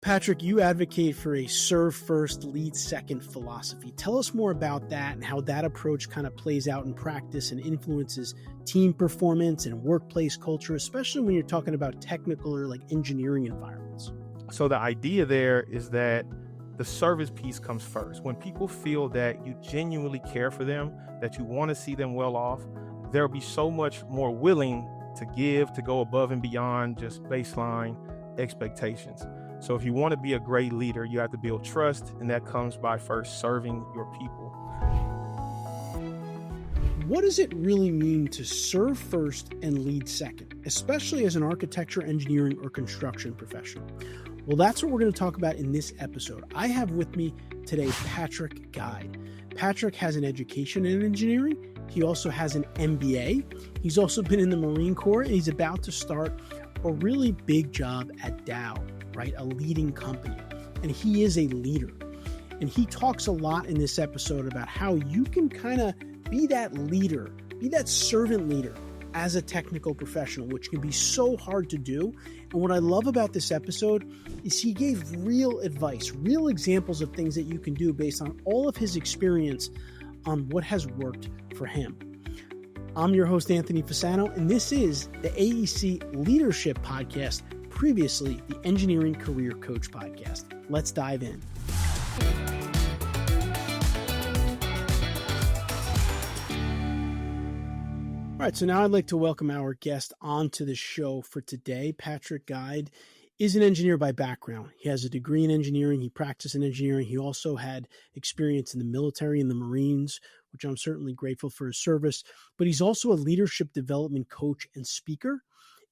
Patrick, you advocate for a serve first, lead second philosophy. Tell us more about that and how that approach kind of plays out in practice and influences team performance and workplace culture, especially when you're talking about technical or like engineering environments. So the idea there is that the service piece comes first. When people feel that you genuinely care for them, that you want to see them well off, they'll be so much more willing to give, to go above and beyond just baseline expectations. So if you want to be a great leader, you have to build trust, and that comes by first serving your people. What does it really mean to serve first and lead second, especially as an architecture, engineering, or construction professional? Well, that's what we're going to talk about in this episode. I have with me today Patrick Guide. Patrick has an education in engineering. He also has an MBA. He's also been in the Marine Corps, and he's about to start a really big job at Dow, right? A leading company. And he is a leader. And he talks a lot in this episode about how you can kind of be that leader, be that servant leader as a technical professional, which can be so hard to do. And what I love about this episode is he gave real advice, real examples of things that you can do based on all of his experience on what has worked for him. I'm your host, Anthony Fasano, and this is the AEC Leadership Podcast, previously the Engineering Career Coach Podcast. Let's dive in. All right, so now I'd like to welcome our guest onto the show for today. Patrick Guide is an engineer by background. He has a degree in engineering. He practiced in engineering. He also had experience in the military and the Marines, which I'm certainly grateful for his service. But he's also a leadership development coach and speaker.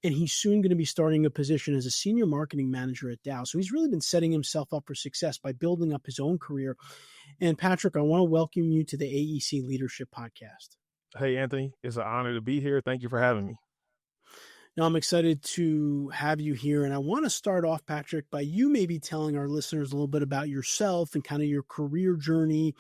And he's soon going to be starting a position as a senior marketing manager at Dow. So he's really been setting himself up for success by building up his own career. And Patrick, I want to welcome you to the AEC Leadership Podcast. Hey, Anthony, it's an honor to be here. Thank you for having me. Now, I'm excited to have you here. And I want to start off, Patrick, by you maybe telling our listeners a little bit about yourself and kind of your career journey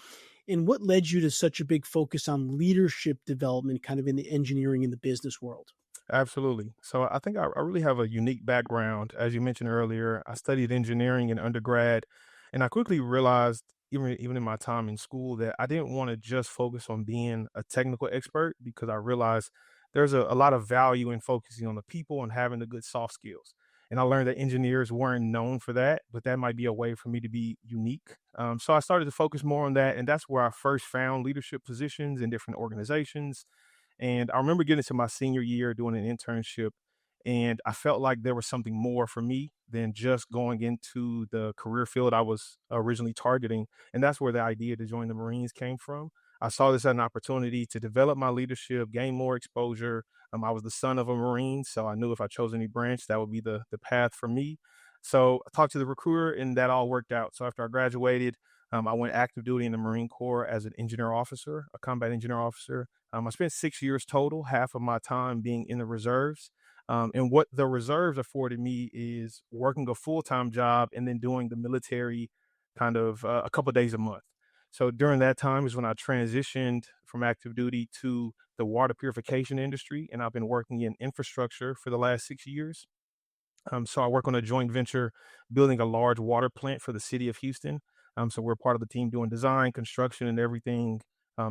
and what led you to such a big focus on leadership development kind of in the engineering and the business world. Absolutely. So I think I really have a unique background. As you mentioned earlier, I studied engineering in undergrad, and I quickly realized, even in my time in school, that I didn't want to just focus on being a technical expert, because I realized there's a lot of value in focusing on the people and having the good soft skills. And I learned that engineers weren't known for that, but that might be a way for me to be unique. So I started to focus more on that. And that's where I first found leadership positions in different organizations. And I remember getting to my senior year doing an internship, and I felt like there was something more for me than just going into the career field I was originally targeting. And that's where the idea to join the Marines came from. I saw this as an opportunity to develop my leadership, gain more exposure. I was the son of a Marine, so I knew if I chose any branch, that would be the path for me. So I talked to the recruiter, and that all worked out. So after I graduated, I went active duty in the Marine Corps as an engineer officer, a combat engineer officer. I spent 6 years total, half of my time being in the reserves. And what the reserves afforded me is working a full-time job and then doing the military kind of a couple of days a month. So during that time is when I transitioned from active duty to the water purification industry, and I've been working in infrastructure for the last 6 years. So I work on a joint venture building a large water plant for the city of Houston. So we're part of the team doing design, construction, and everything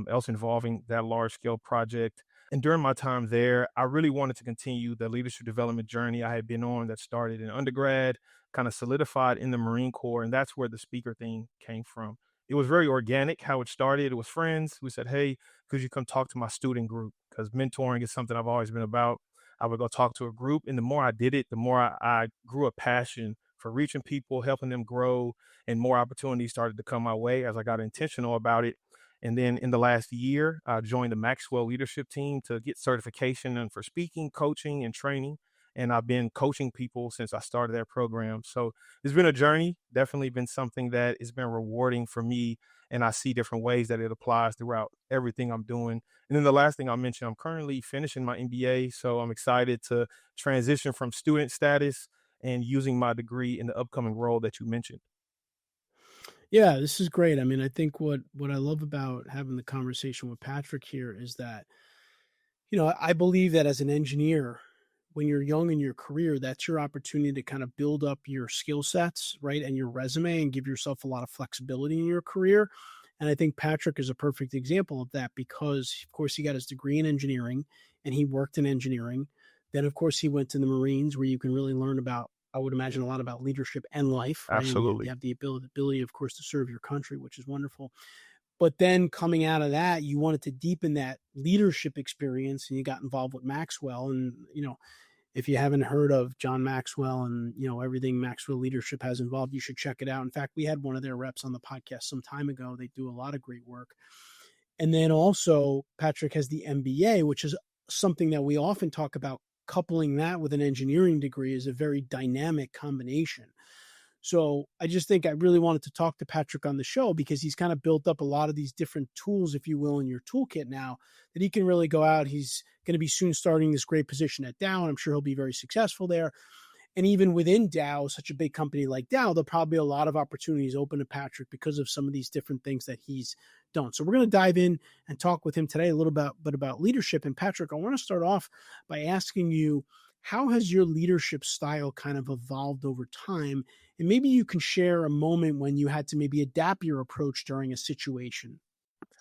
else involving that large scale project. And during my time there, I really wanted to continue the leadership development journey I had been on that started in undergrad, kind of solidified in the Marine Corps. And that's where the speaker thing came from. It was very organic how it started. It was friends. We said, hey, could you come talk to my student group? Because mentoring is something I've always been about. I would go talk to a group. And the more I did it, the more I grew a passion for reaching people, helping them grow, and more opportunities started to come my way as I got intentional about it. And then in the last year, I joined the Maxwell Leadership team to get certification and for speaking, coaching, and training. And I've been coaching people since I started that program. So it's been a journey, definitely been something that has been rewarding for me. And I see different ways that it applies throughout everything I'm doing. And then the last thing I'll mention, I'm currently finishing my MBA. So I'm excited to transition from student status and using my degree in the upcoming role that you mentioned. Yeah, this is great. I mean, I think what I love about having the conversation with Patrick here is that, I believe that as an engineer, when you're young in your career, that's your opportunity to kind of build up your skill sets, right? And your resume and give yourself a lot of flexibility in your career. And I think Patrick is a perfect example of that because, of course, he got his degree in engineering and he worked in engineering. Then, of course, he went to the Marines where you can really learn about, I would imagine, a lot about leadership and life, right? And you Absolutely. have the ability, of course, to serve your country, which is wonderful. But then coming out of that, you wanted to deepen that leadership experience and you got involved with Maxwell. And, if you haven't heard of John Maxwell and, everything Maxwell Leadership has involved, you should check it out. In fact, we had one of their reps on the podcast some time ago. They do a lot of great work. And then also Patrick has the MBA, which is something that we often talk about. Coupling that with an engineering degree is a very dynamic combination. So I just think I really wanted to talk to Patrick on the show because he's kind of built up a lot of these different tools, if you will, in your toolkit now that he can really go out. He's going to be soon starting this great position at Dow, and I'm sure he'll be very successful there. And even within Dow, such a big company like Dow, there'll probably be a lot of opportunities open to Patrick because of some of these different things that he's done. So we're going to dive in and talk with him today a little bit about leadership. And Patrick, I want to start off by asking you, how has your leadership style kind of evolved over time? And maybe you can share a moment when you had to maybe adapt your approach during a situation.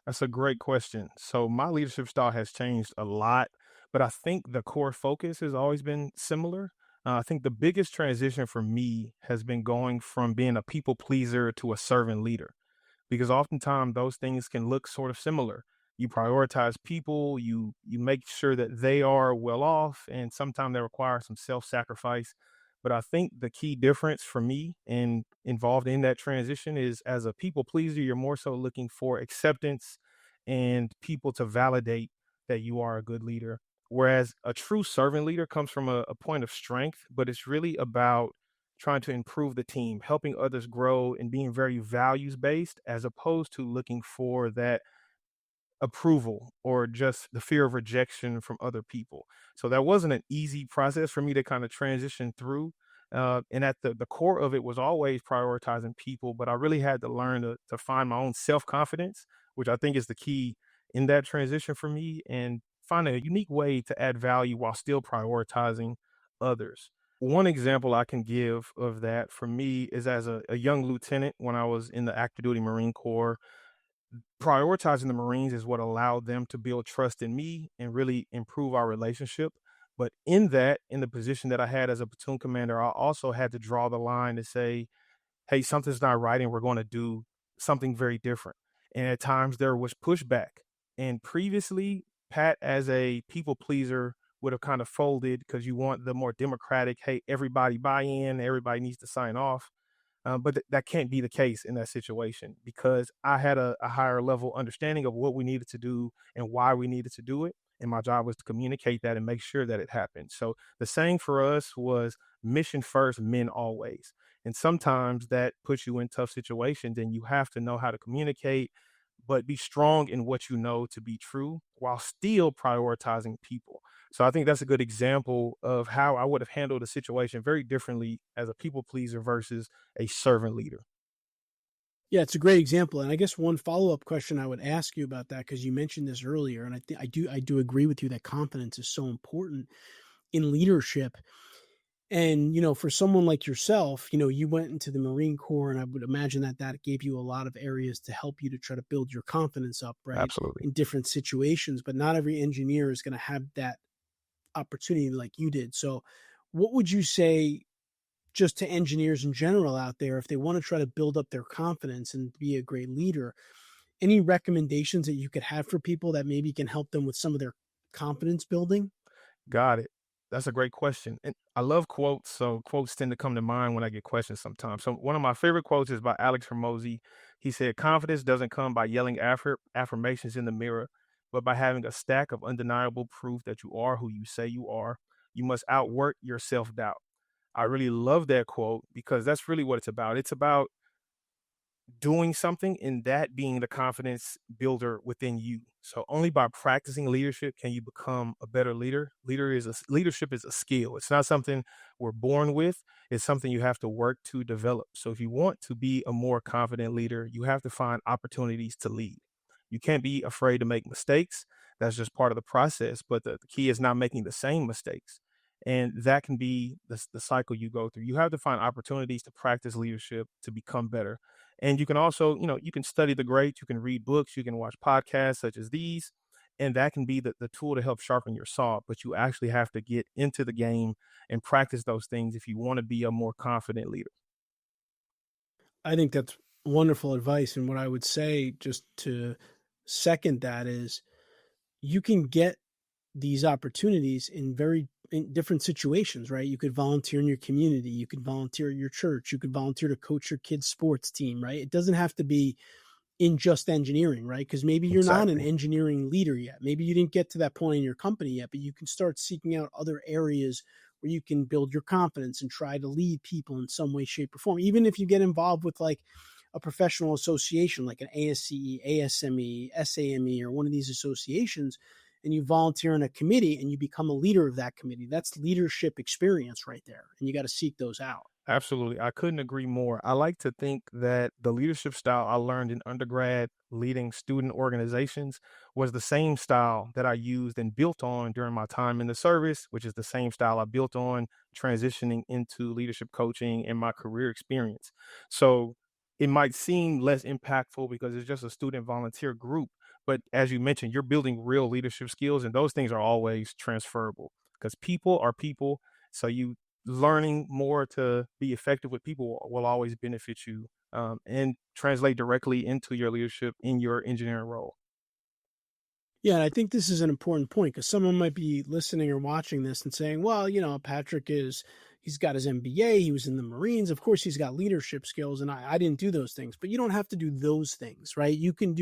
That's a great question. So my leadership style has changed a lot, but I think the core focus has always been similar. I think the biggest transition for me has been going from being a people pleaser to a servant leader, because oftentimes those things can look sort of similar. You prioritize people, you make sure that they are well off, and sometimes they require some self-sacrifice. But I think the key difference for me and involved in that transition is as a people pleaser, you're more so looking for acceptance and people to validate that you are a good leader. Whereas a true servant leader comes from a point of strength, but it's really about trying to improve the team, helping others grow, and being very values based as opposed to looking for that approval or just the fear of rejection from other people. So that wasn't an easy process for me to kind of transition through. And at the core of it was always prioritizing people, but I really had to learn to find my own self confidence, which I think is the key in that transition for me, and find a unique way to add value while still prioritizing others. One example I can give of that for me is as a young lieutenant when I was in the active duty Marine Corps. Prioritizing the Marines is what allowed them to build trust in me and really improve our relationship. But in that, in the position that I had as a platoon commander, I also had to draw the line to say, hey, something's not right and we're going to do something very different. And at times there was pushback. And previously, Pat, as a people pleaser, would have kind of folded because you want the more democratic, hey, everybody buy in, everybody needs to sign off. But that can't be the case in that situation because I had a higher level understanding of what we needed to do and why we needed to do it. And my job was to communicate that and make sure that it happened. So the saying for us was mission first, men always. And sometimes that puts you in tough situations and you have to know how to communicate, but be strong in what you know to be true while still prioritizing people. So I think that's a good example of how I would have handled a situation very differently as a people pleaser versus a servant leader. Yeah, it's a great example. And I guess one follow-up question I would ask you about that, because you mentioned this earlier, and I do agree with you that confidence is so important in leadership. And, for someone like yourself, you went into the Marine Corps, and I would imagine that that gave you a lot of areas to help you to try to build your confidence up, right, Absolutely. in different situations. But not every engineer is going to have that opportunity like you did. So, what would you say just to engineers in general out there if they want to try to build up their confidence and be a great leader? Any recommendations that you could have for people that maybe can help them with some of their confidence building? Got it. That's a great question. And I love quotes. So quotes tend to come to mind when I get questions sometimes. So one of my favorite quotes is by Alex Hermosi. He said, confidence doesn't come by yelling affirmations in the mirror, but by having a stack of undeniable proof that you are who you say you are. You must outwork your self doubt. I really love that quote because that's really what it's about. It's about doing something and that being the confidence builder within you. So only by practicing leadership can you become a better leader. Leadership is a skill. It's not something we're born with. It's something you have to work to develop. So if you want to be a more confident leader, you have to find opportunities to lead. You can't be afraid to make mistakes. That's just part of the process. But the key is not making the same mistakes. And that can be the cycle you go through. You have to find opportunities to practice leadership to become better. And you can also, you can study the greats, you can read books, you can watch podcasts such as these, and that can be the tool to help sharpen your saw. But you actually have to get into the game and practice those things if you want to be a more confident leader. I think that's wonderful advice. And what I would say, just to second that, is you can get these opportunities in different situations, right? You could volunteer in your community, you could volunteer at your church, you could volunteer to coach your kids' sports team, right? It doesn't have to be in just engineering, right? Because maybe you're not an Exactly. engineering leader yet. Maybe you didn't get to that point in your company yet, but you can start seeking out other areas where you can build your confidence and try to lead people in some way, shape, or form. Even if you get involved with like a professional association like an ASCE, ASME, SAME, or one of these associations, and you volunteer in a committee and you become a leader of that committee, that's leadership experience right there. And you got to seek those out. Absolutely. I couldn't agree more. I like to think that the leadership style I learned in undergrad leading student organizations was the same style that I used and built on during my time in the service, which is the same style I built on transitioning into leadership coaching and my career experience. So it might seem less impactful because it's just a student volunteer group. But as you mentioned, you're building real leadership skills, and those things are always transferable because people are people. So you learning more to be effective with people will always benefit you and translate directly into your leadership in your engineering role. Yeah, and I think this is an important point because someone might be listening or watching this and saying, well, Patrick he's got his MBA, he was in the Marines. Of course, he's got leadership skills, and I didn't do those things, but you don't have to do those things, right? You can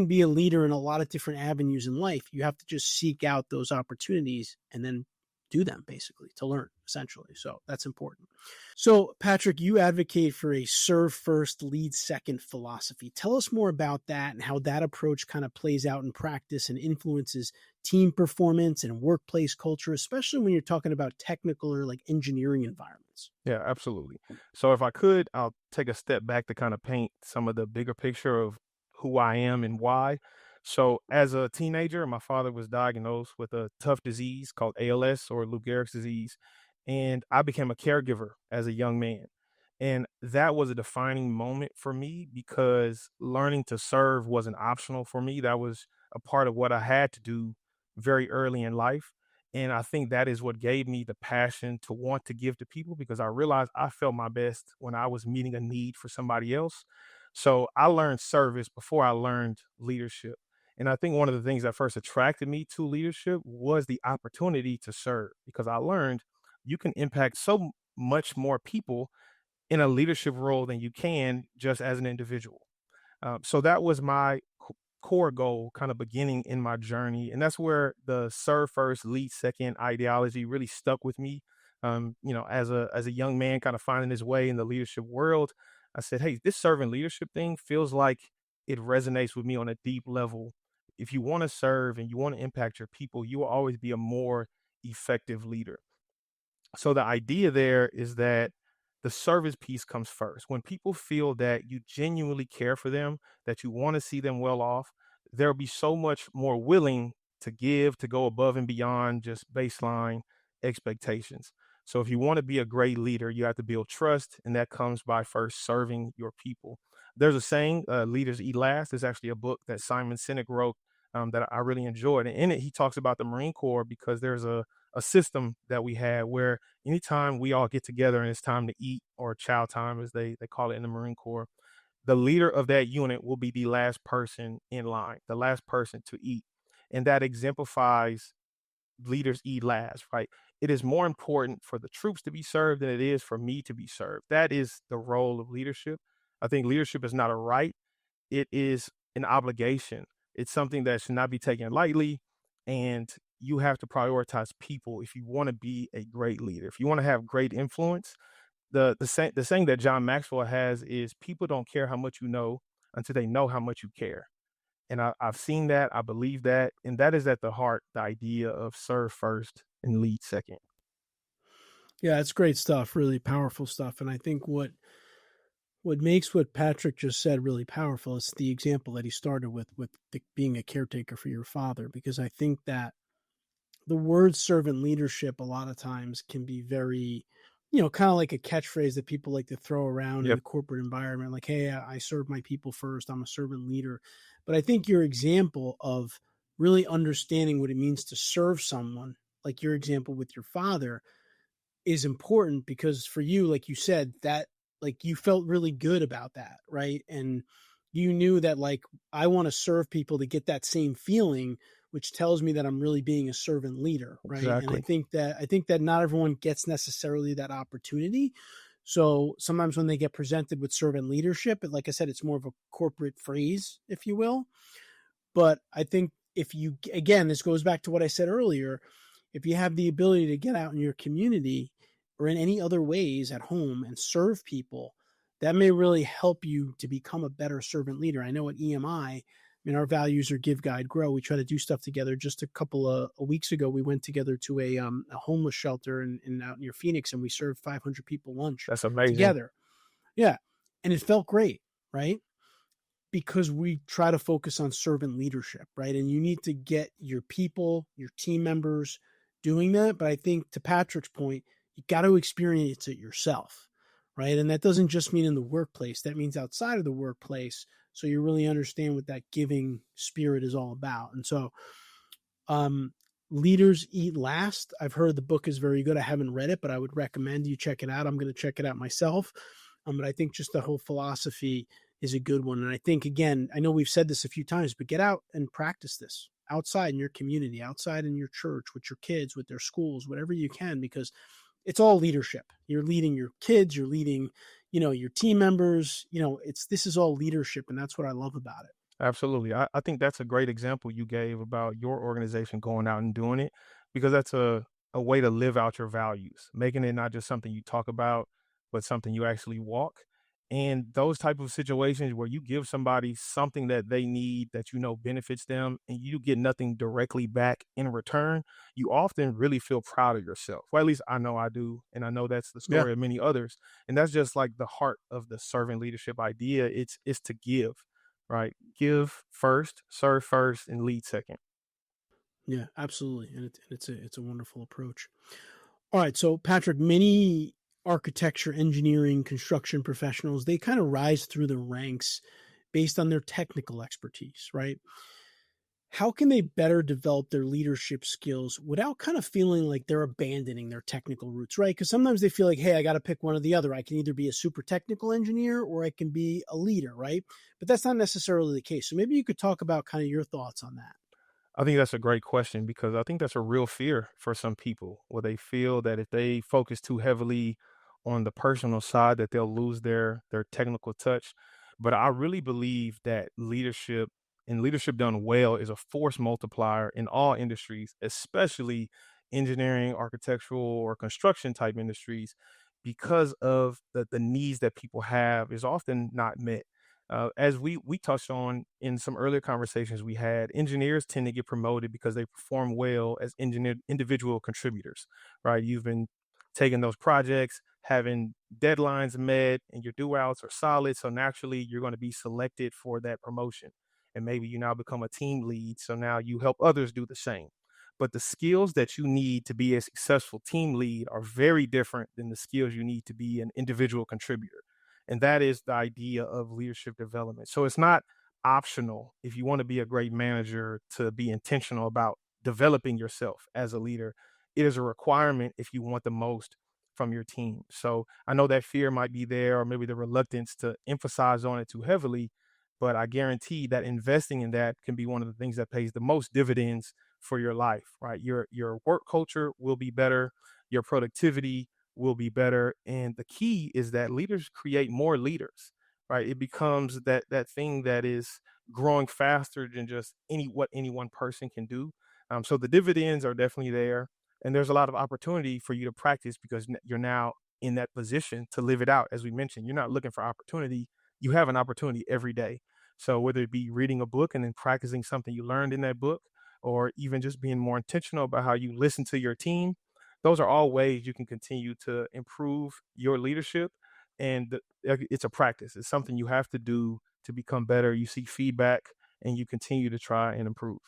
be a leader in a lot of different avenues in life. You have to just seek out those opportunities and then do them basically to learn essentially. So that's important. So, Patrick, you advocate for a serve first, lead second philosophy. Tell us more about that and how that approach kind of plays out in practice and influences team performance and workplace culture, especially when you're talking about technical or like engineering environments. Yeah, absolutely. So if I could, I'll take a step back to kind of paint some of the bigger picture of who I am and why. So as a teenager, my father was diagnosed with a tough disease called ALS or Lou Gehrig's disease, and I became a caregiver as a young man. And that was a defining moment for me because learning to serve wasn't optional for me. That was a part of what I had to do very early in life. And I think that is what gave me the passion to want to give to people because I realized I felt my best when I was meeting a need for somebody else. So I learned service before I learned leadership. And I think one of the things that first attracted me to leadership was the opportunity to serve because I learned you can impact so much more people in a leadership role than you can just as an individual. So that was my core goal kind of beginning in my journey. And that's where the serve first, lead second ideology really stuck with me. As a young man kind of finding his way in the leadership world, I said, hey, this servant leadership thing feels like it resonates with me on a deep level. If you want to serve and you want to impact your people, you will always be a more effective leader. So the idea there is that the service piece comes first. When people feel that you genuinely care for them, that you want to see them well off, they'll be so much more willing to give, to go above and beyond just baseline expectations. So if you want to be a great leader, you have to build trust, and that comes by first serving your people. There's a saying, "Leaders eat last." There's actually a book that Simon Sinek wrote that I really enjoyed, and in it he talks about the Marine Corps because there's a system that we had where anytime we all get together and it's time to eat or chow time, as they call it in the Marine Corps, the leader of that unit will be the last person in line, the last person to eat. And that exemplifies leaders eat last, right? It is more important for the troops to be served than it is for me to be served. That is the role of leadership. I think leadership is not a right, it is an obligation. It's something that should not be taken lightly. And you have to prioritize people if you want to be a great leader. If you want to have great influence, the saying that John Maxwell has is people don't care how much you know until they know how much you care. And I've seen that, I believe that, and that is at the heart, the idea of serve first and lead second. Yeah, it's great stuff, really powerful stuff. And I think what makes what Patrick just said really powerful is the example that he started with being a caretaker for your father, because I think that the word servant leadership a lot of times can be very, kind of like a catchphrase that people like to throw around in Yep, the corporate environment, like, hey, I serve my people first, I'm a servant leader. But I think your example of really understanding what it means to serve someone, like your example with your father, is important because for you, like you said, that like you felt really good about that, right? And you knew that like I want to serve people to get that same feeling, which tells me that I'm really being a servant leader, right? And exactly. I think that not everyone gets necessarily that opportunity. So sometimes when they get presented with servant leadership, like I said, it's more of a corporate phrase, if you will. But I think if you, again, this goes back to what I said earlier, if you have the ability to get out in your community or in any other ways at home and serve people, that may really help you to become a better servant leader. I know at EMI, our values are give, guide, grow. We try to do stuff together. Just a couple of weeks ago, we went together to a homeless shelter in out near Phoenix, and we served 500 people lunch That's amazing. together. Yeah, and it felt great, right? Because we try to focus on servant leadership, right? And you need to get your people, your team members doing that. But I think to Patrick's point, you got to experience it yourself, right? And that doesn't just mean in the workplace, that means outside of the workplace. So you really understand what that giving spirit is all about. And so, um, Leaders Eat Last. I've heard the book is very good. I haven't read it, but I would recommend you check it out. I'm going to check it out myself. But I think just the whole philosophy is a good one. And I think, again, I know we've said this a few times, but get out and practice this outside in your community, outside in your church, with your kids, with their schools, whatever you can, because it's all leadership. You're leading your kids, you're leading, your team members, this is all leadership. And that's what I love about it. Absolutely. I think that's a great example you gave about your organization going out and doing it because that's a way to live out your values, making it not just something you talk about, but something you actually walk. And those type of situations where you give somebody something that they need that you know benefits them and you get nothing directly back in return, you often really feel proud of yourself. Well, at least I know I do. And I know that's the Yeah. story of many others. And that's just like the heart of the servant leadership idea. It's to give, right? Give first, serve first, and lead second. Yeah, absolutely. And it's a wonderful approach. All right. So, Patrick, many architecture, engineering, construction professionals, they kind of rise through the ranks based on their technical expertise, right? How can they better develop their leadership skills without kind of feeling like they're abandoning their technical roots, right? Because sometimes they feel like, hey, I got to pick one or the other. I can either be a super technical engineer or I can be a leader, right? But that's not necessarily the case. So maybe you could talk about kind of your thoughts on that. I think that's a great question because I think that's a real fear for some people where they feel that if they focus too heavily on the personal side that they'll lose their technical touch. But I really believe that leadership and leadership done well is a force multiplier in all industries, especially engineering, architectural, or construction type industries, because of the needs that people have is often not met. As we touched on in some earlier conversations we had, engineers tend to get promoted because they perform well as individual contributors, right? You've been taking those projects, having deadlines met, and your due outs are solid. So naturally, you're going to be selected for that promotion. And maybe you now become a team lead. So now you help others do the same. But the skills that you need to be a successful team lead are very different than the skills you need to be an individual contributor. And that is the idea of leadership development. So it's not optional if you want to be a great manager to be intentional about developing yourself as a leader. It is a requirement if you want the most from your team. So I know that fear might be there, or maybe the reluctance to emphasize on it too heavily, but I guarantee that investing in that can be one of the things that pays the most dividends for your life, right? Your work culture will be better, your productivity will be better. And the key is that leaders create more leaders, right? It becomes that thing that is growing faster than just any one person can do. So the dividends are definitely there, and there's a lot of opportunity for you to practice because you're now in that position to live it out. As we mentioned, you're not looking for opportunity; you have an opportunity every day. So whether it be reading a book and then practicing something you learned in that book, or even just being more intentional about how you listen to your team, those are all ways you can continue to improve your leadership. And it's a practice. It's something you have to do to become better. You seek feedback and you continue to try and improve.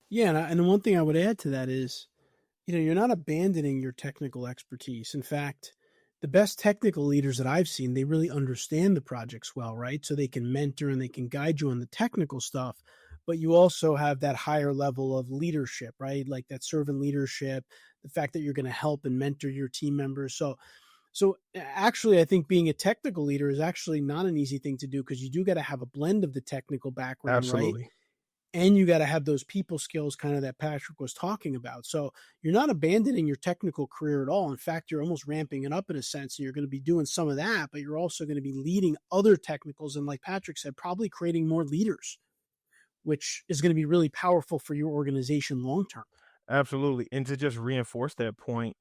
Yeah, and the one thing I would add to that is, you're not abandoning your technical expertise. In fact, the best technical leaders that I've seen, they really understand the projects well, right? So they can mentor and they can guide you on the technical stuff, but you also have that higher level of leadership, right? Like that servant leadership, the fact that you're going to help and mentor your team members. So actually, I think being a technical leader is actually not an easy thing to do because you do got to have a blend of the technical background, right? Absolutely. And you got to have those people skills kind of that Patrick was talking about. So you're not abandoning your technical career at all. In fact, you're almost ramping it up in a sense. And you're going to be doing some of that, but you're also going to be leading other technicals. And like Patrick said, probably creating more leaders, which is going to be really powerful for your organization long term. Absolutely. And to just reinforce that point,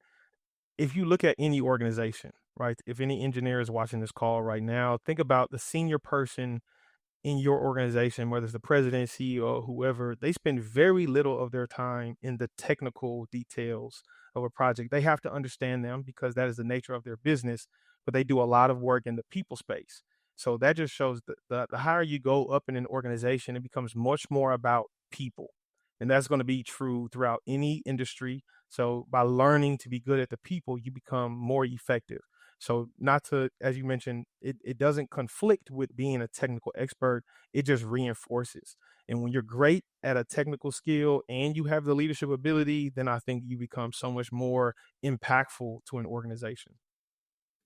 if you look at any organization, right? If any engineer is watching this call right now, think about the senior person in your organization, whether it's the president, CEO, whoever, they spend very little of their time in the technical details of a project. They have to understand them because that is the nature of their business, but they do a lot of work in the people space. So that just shows the higher you go up in an organization, it becomes much more about people. And that's going to be true throughout any industry. So by learning to be good at the people, you become more effective. So not to, as you mentioned, it doesn't conflict with being a technical expert. It just reinforces. And when you're great at a technical skill and you have the leadership ability, then I think you become so much more impactful to an organization.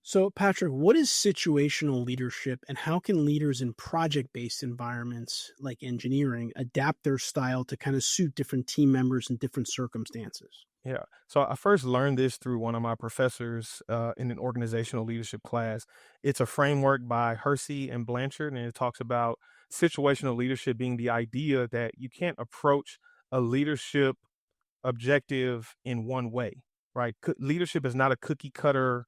So, Patrick, what is situational leadership and how can leaders in project based environments like engineering adapt their style to kind of suit different team members and different circumstances? Yeah. So I first learned this through one of my professors in an organizational leadership class. It's a framework by Hersey and Blanchard, and it talks about situational leadership being the idea that you can't approach a leadership objective in one way, right? Leadership is not a cookie cutter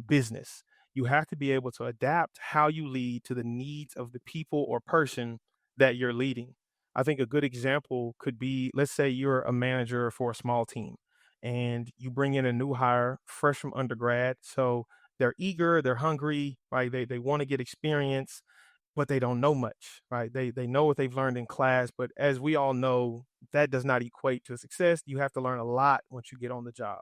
business. You have to be able to adapt how you lead to the needs of the people or person that you're leading. I think a good example could be, let's say you're a manager for a small team and you bring in a new hire fresh from undergrad. So they're eager, they're hungry, right? They want to get experience, but they don't know much, right? They know what they've learned in class, but as we all know, that does not equate to success. You have to learn a lot once you get on the job.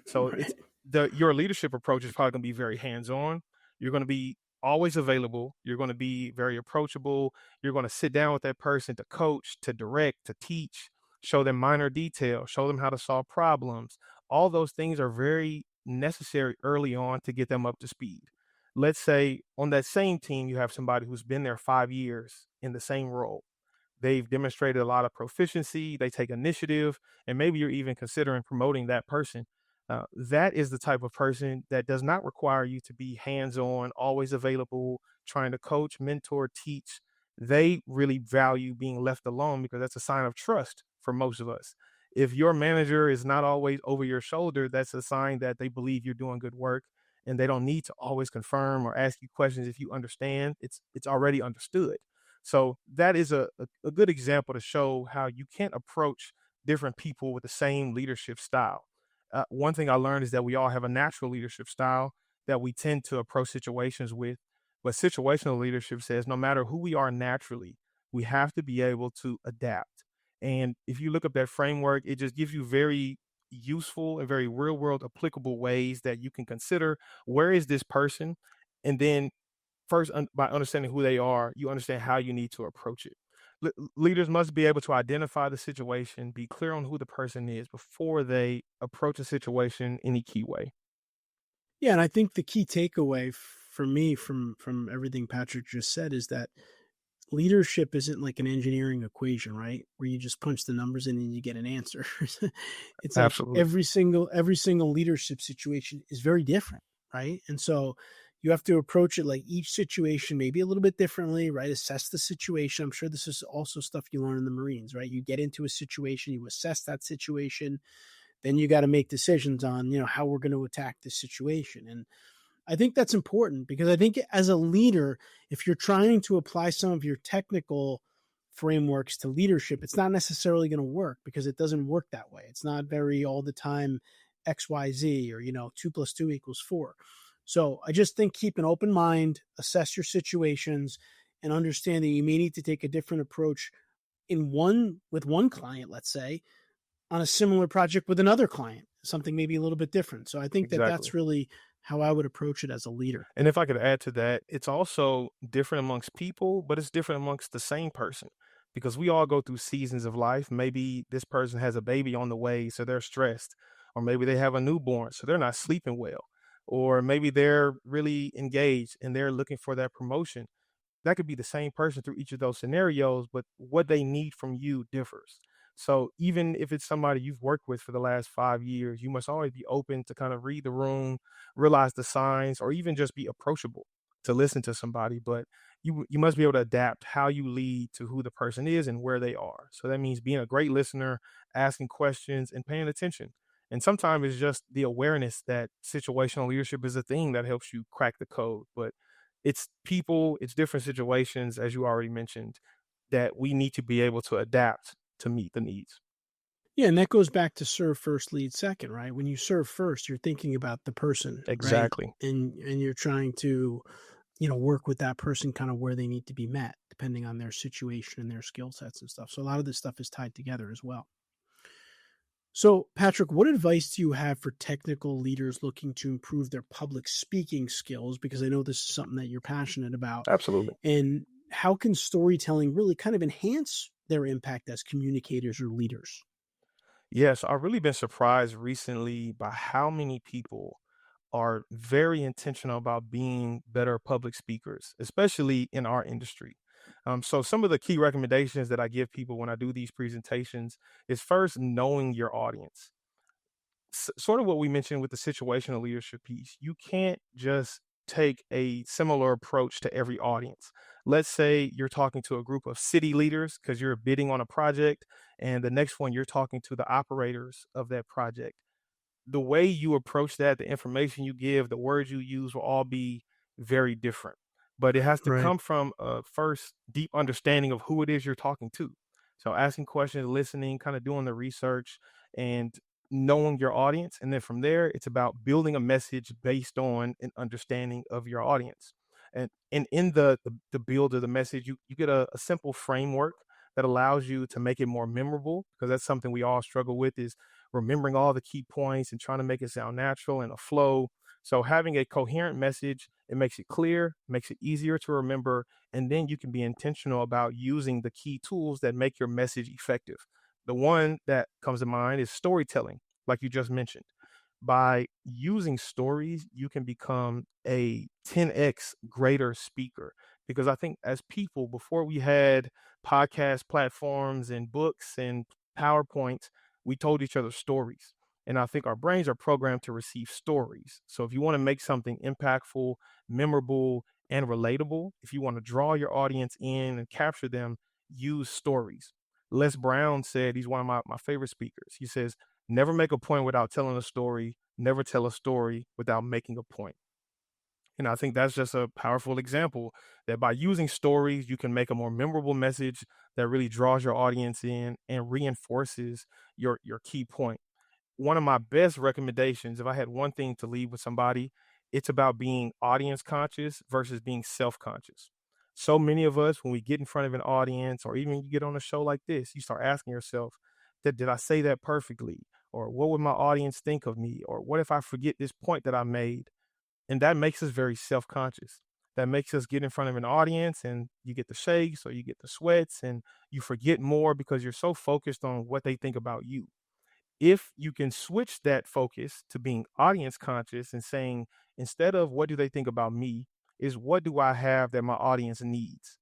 So it's Right. the your leadership approach is probably going to be very hands-on. You're going to be always available. You're going to be very approachable. You're going to sit down with that person to coach, to direct, to teach, show them minor details, show them how to solve problems. All those things are very necessary early on to get them up to speed. Let's say on that same team, you have somebody who's been there 5 years in the same role. They've demonstrated a lot of proficiency, they take initiative, and maybe you're even considering promoting that person. That is the type of person that does not require you to be hands on, always available, trying to coach, mentor, teach. They really value being left alone because that's a sign of trust for most of us. If your manager is not always over your shoulder, that's a sign that they believe you're doing good work and they don't need to always confirm or ask you questions if you understand. It's already understood. So that is a good example to show how you can't approach different people with the same leadership style. One thing I learned is that we all have a natural leadership style that we tend to approach situations with. But situational leadership says no matter who we are naturally, we have to be able to adapt. And if you look up that framework, it just gives you very useful and very real world applicable ways that you can consider where is this person? And then first, by understanding who they are, you understand how you need to approach it. Leaders must be able to identify the situation, be clear on who the person is before they approach a situation any key way. Yeah, and I think the key takeaway for me from everything Patrick just said is that leadership isn't like an engineering equation, right? Where you just punch the numbers in and you get an answer. It's like Absolutely. every single leadership situation is very different, right? And so you have to approach it like each situation maybe a little bit differently, right? Assess the situation. I'm sure this is also stuff you learn in the Marines, right? You get into a situation, you assess that situation, then you got to make decisions on, how we're going to attack this situation. And I think that's important because I think as a leader, if you're trying to apply some of your technical frameworks to leadership, it's not necessarily going to work because it doesn't work that way. It's not very all the time XYZ or, 2 + 2 = 4. So I just think keep an open mind, assess your situations, and understand that you may need to take a different approach with one client, let's say, on a similar project with another client, something maybe a little bit different. So I think that Exactly. that's really how I would approach it as a leader. And if I could add to that, it's also different amongst people, but it's different amongst the same person because we all go through seasons of life. Maybe this person has a baby on the way, so they're stressed, or maybe they have a newborn, so they're not sleeping well, or maybe they're really engaged and they're looking for that promotion. That could be the same person through each of those scenarios, but what they need from you differs. So even if it's somebody you've worked with for the last 5 years, you must always be open to kind of read the room, realize the signs, or even just be approachable to listen to somebody. But you must be able to adapt how you lead to who the person is and where they are. So that means being a great listener, asking questions, and paying attention. And sometimes it's just the awareness that situational leadership is a thing that helps you crack the code. But it's people, it's different situations, as you already mentioned, that we need to be able to adapt to meet the needs. Yeah, and that goes back to serve first, lead second, right? When you serve first, you're thinking about the person, right? Exactly. And you're trying to, work with that person kind of where they need to be met, depending on their situation and their skill sets and stuff. So a lot of this stuff is tied together as well. So, Patrick, what advice do you have for technical leaders looking to improve their public speaking skills? Because I know this is something that you're passionate about. Absolutely. And how can storytelling really kind of enhance their impact as communicators or leaders? Yes, I've really been surprised recently by how many people are very intentional about being better public speakers, especially in our industry. So, some of the key recommendations that I give people when I do these presentations is first knowing your audience. Sort of what we mentioned with the situational leadership piece, you can't just take a similar approach to every audience. Let's say you're talking to a group of city leaders because you're bidding on a project, and the next one you're talking to the operators of that project. The way you approach that, the information you give, the words you use will all be very different. But it has to Right. come from a first deep understanding of who it is you're talking to. So asking questions, listening, kind of doing the research and knowing your audience. And then from there, it's about building a message based on an understanding of your audience. And in the build of the message, you get a simple framework that allows you to make it more memorable because that's something we all struggle with is remembering all the key points and trying to make it sound natural and a flow. So having a coherent message, it makes it clear, makes it easier to remember, and then you can be intentional about using the key tools that make your message effective. The one that comes to mind is storytelling, like you just mentioned. By using stories, you can become a 10x greater speaker. Because I think as people, before we had podcast platforms and books and PowerPoints, we told each other stories. And I think our brains are programmed to receive stories. So if you want to make something impactful, memorable, and relatable, if you want to draw your audience in and capture them, use stories. Les Brown said, he's one of my favorite speakers. He says, never make a point without telling a story, never tell a story without making a point. And I think that's just a powerful example that by using stories, you can make a more memorable message that really draws your audience in and reinforces your key point. One of my best recommendations, if I had one thing to leave with somebody, it's about being audience conscious versus being self conscious. So many of us, when we get in front of an audience or even you get on a show like this, you start asking yourself, did I say that perfectly? Or what would my audience think of me? Or what if I forget this point that I made? And that makes us very self-conscious. That makes us get in front of an audience and you get the shakes or you get the sweats and you forget more because you're so focused on what they think about you. If you can switch that focus to being audience conscious and saying, instead of what do they think about me, is what do I have that my audience needs?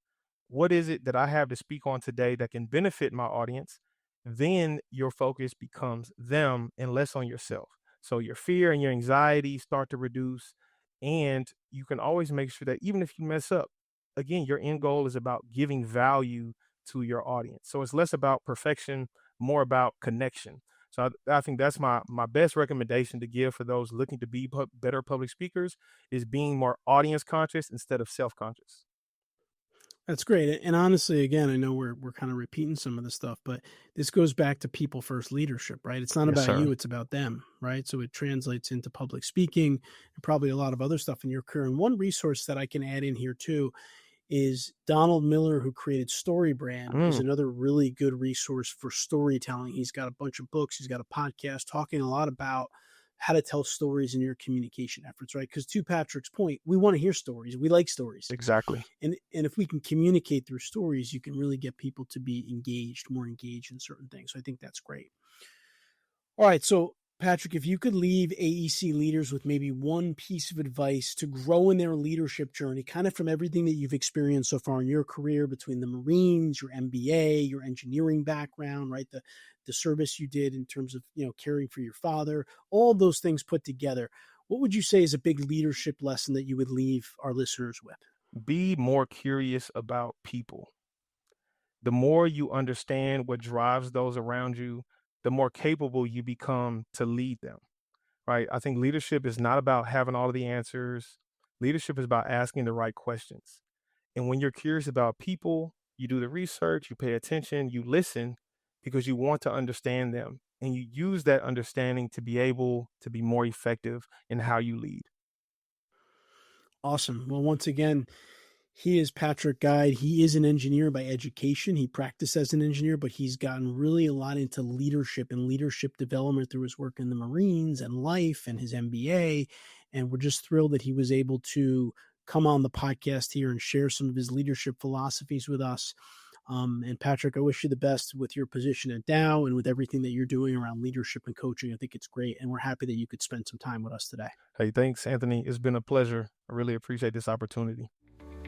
What is it that I have to speak on today that can benefit my audience? Then your focus becomes them and less on yourself. So your fear and your anxiety start to reduce. And you can always make sure that even if you mess up, again, your end goal is about giving value to your audience. So it's less about perfection, more about connection. So I think that's my best recommendation to give for those looking to be better public speakers is being more audience conscious instead of self conscious. That's great. And honestly, again, I know we're kind of repeating some of the stuff, but this goes back to people first leadership, right? It's not Yes, about sir. you, it's about them, right? So it translates into public speaking and probably a lot of other stuff in your career. And one resource that I can add in here too is Donald Miller, who created StoryBrand, is Mm, another really good resource for storytelling. He's got a bunch of books. He's got a podcast talking a lot about how to tell stories in your communication efforts, right? Because to Patrick's point, we want to hear stories. We like stories. exactly. And if we can communicate through stories, you can really get people to be engaged, more engaged in certain things. So I think that's great. All right. So, Patrick, if you could leave AEC leaders with maybe one piece of advice to grow in their leadership journey, kind of from everything that you've experienced so far in your career between the Marines, your MBA, your engineering background, right? The service you did in terms of, caring for your father, all those things put together. What would you say is a big leadership lesson that you would leave our listeners with? Be more curious about people. The more you understand what drives those around you, the more capable you become to lead them, right? I think leadership is not about having all of the answers. Leadership is about asking the right questions. And when you're curious about people, you do the research, you pay attention, you listen because you want to understand them. And you use that understanding to be able to be more effective in how you lead. Awesome. Well, once again, he is Patrick Guide. He is an engineer by education. He practiced as an engineer, but he's gotten really a lot into leadership and leadership development through his work in the Marines and life and his MBA. And we're just thrilled that he was able to come on the podcast here and share some of his leadership philosophies with us. And Patrick, I wish you the best with your position at Dow and with everything that you're doing around leadership and coaching. I think it's great. And we're happy that you could spend some time with us today. Hey, thanks, Anthony. It's been a pleasure. I really appreciate this opportunity.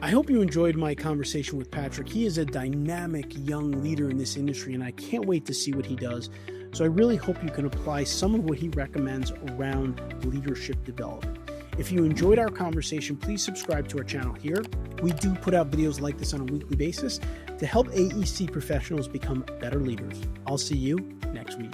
I hope you enjoyed my conversation with Patrick. He is a dynamic young leader in this industry, and I can't wait to see what he does. So I really hope you can apply some of what he recommends around leadership development. If you enjoyed our conversation, please subscribe to our channel here. We do put out videos like this on a weekly basis to help AEC professionals become better leaders. I'll see you next week.